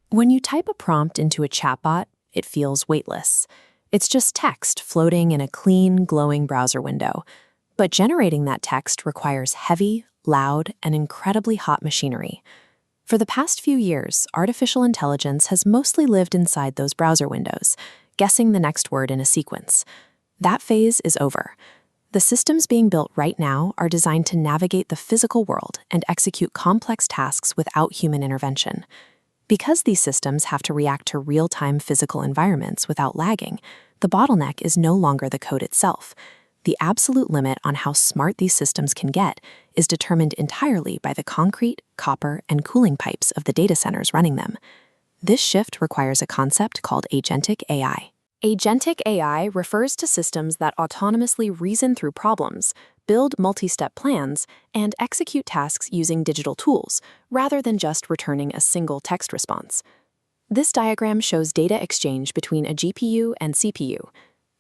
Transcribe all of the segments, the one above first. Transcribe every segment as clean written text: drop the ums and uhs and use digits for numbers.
When you type a prompt into a chatbot, it feels weightless. It's just text floating in a clean, glowing browser window. But generating that text requires heavy, loud, and incredibly hot machinery. For the past few years, artificial intelligence has mostly lived inside those browser windows, guessing the next word in a sequence. That phase is over. The systems being built right now are designed to navigate the physical world and execute complex tasks without human intervention. Because these systems have to react to real-time physical environments without lagging, the bottleneck is no longer the code itself. The absolute limit on how smart these systems can get is determined entirely by the concrete, copper, and cooling pipes of the data centers running them. This shift requires a concept called agentic AI. Agentic AI refers to systems that autonomously reason through problems, build multi-step plans, and execute tasks using digital tools, rather than just returning a single text response. This diagram shows data exchange between a GPU and CPU.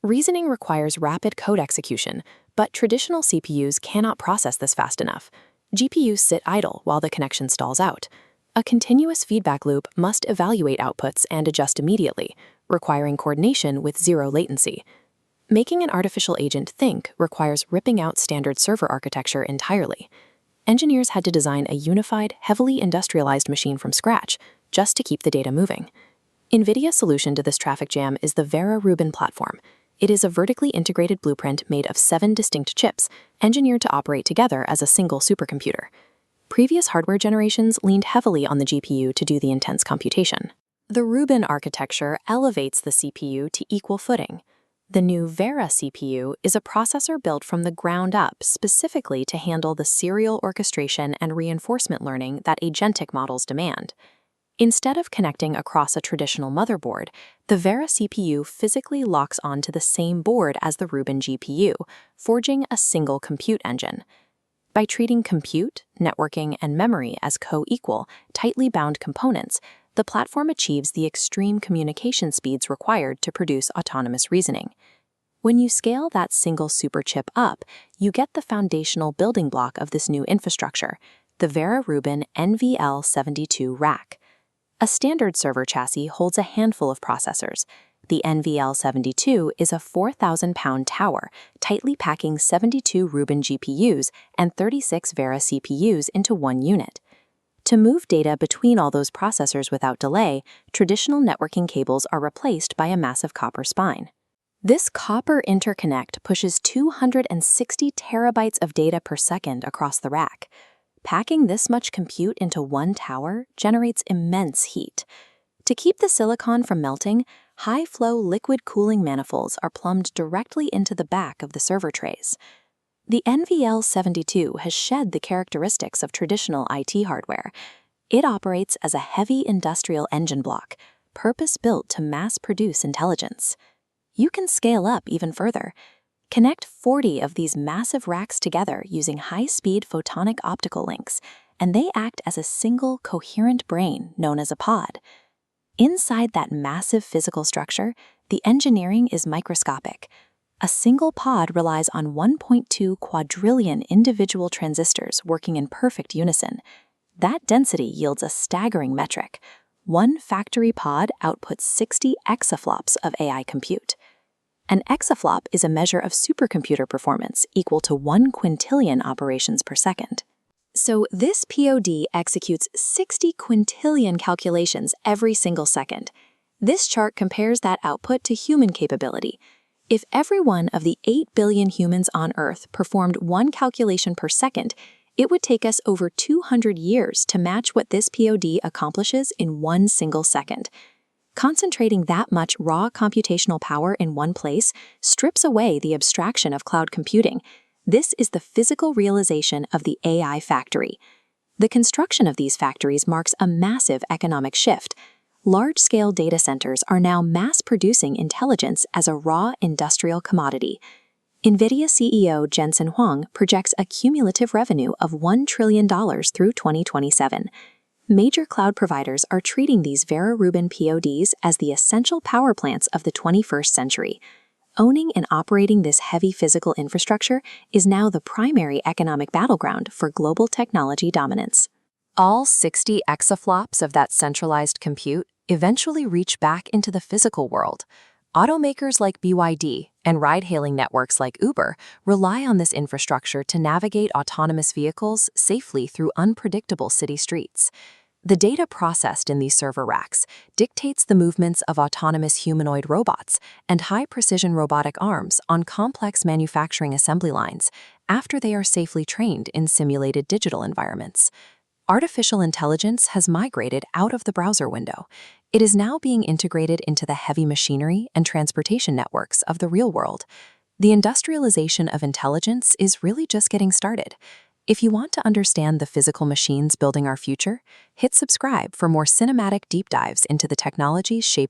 Reasoning requires rapid code execution, but traditional CPUs cannot process this fast enough. GPUs sit idle while the connection stalls out. A continuous feedback loop must evaluate outputs and adjust immediately, requiring coordination with zero latency. Making an artificial agent think requires ripping out standard server architecture entirely. Engineers had to design a unified, heavily industrialized machine from scratch, just to keep the data moving. NVIDIA's solution to this traffic jam is the Vera Rubin platform. It is a vertically integrated blueprint made of 7 distinct chips, engineered to operate together as a single supercomputer. Previous hardware generations leaned heavily on the GPU to do the intense computation. The Rubin architecture elevates the CPU to equal footing. The new Vera CPU is a processor built from the ground up specifically to handle the serial orchestration and reinforcement learning that agentic models demand. Instead of connecting across a traditional motherboard, the Vera CPU physically locks onto the same board as the Rubin GPU, forging a single compute engine. By treating compute, networking, and memory as co-equal, tightly bound components, the platform achieves the extreme communication speeds required to produce autonomous reasoning. When you scale that single superchip up, you get the foundational building block of this new infrastructure, the Vera Rubin NVL72 rack. A standard server chassis holds a handful of processors. The NVL72 is a 4,000-pound tower, tightly packing 72 Rubin GPUs and 36 Vera CPUs into one unit. To move data between all those processors without delay, traditional networking cables are replaced by a massive copper spine. This copper interconnect pushes 260 terabytes of data per second across the rack. Packing this much compute into one tower generates immense heat. To keep the silicon from melting, high-flow liquid cooling manifolds are plumbed directly into the back of the server trays. The NVL72 has shed the characteristics of traditional IT hardware. It operates as a heavy industrial engine block, purpose-built to mass-produce intelligence. You can scale up even further. Connect 40 of these massive racks together using high-speed photonic optical links, and they act as a single coherent brain known as a pod. Inside that massive physical structure, the engineering is microscopic. A single pod relies on 1.2 quadrillion individual transistors working in perfect unison. That density yields a staggering metric. One factory pod outputs 60 exaflops of AI compute. An exaflop is a measure of supercomputer performance equal to 1 quintillion operations per second. So this POD executes 60 quintillion calculations every single second. This chart compares that output to human capability. If every one of the 8 billion humans on Earth performed one calculation per second, it would take us over 200 years to match what this POD accomplishes in one single second. Concentrating that much raw computational power in one place strips away the abstraction of cloud computing. This is the physical realization of the AI factory. The construction of these factories marks a massive economic shift. Large-scale data centers are now mass-producing intelligence as a raw industrial commodity. NVIDIA CEO Jensen Huang projects a cumulative revenue of $1 trillion through 2027. Major cloud providers are treating these Vera Rubin PODs as the essential power plants of the 21st century. Owning and operating this heavy physical infrastructure is now the primary economic battleground for global technology dominance. All 60 exaflops of that centralized compute eventually reach back into the physical world. Automakers like BYD and ride-hailing networks like Uber rely on this infrastructure to navigate autonomous vehicles safely through unpredictable city streets. The data processed in these server racks dictates the movements of autonomous humanoid robots and high-precision robotic arms on complex manufacturing assembly lines after they are safely trained in simulated digital environments. Artificial intelligence has migrated out of the browser window. It is now being integrated into the heavy machinery and transportation networks of the real world. The industrialization of intelligence is really just getting started. If you want to understand the physical machines building our future, hit subscribe for more cinematic deep dives into the technologies shaping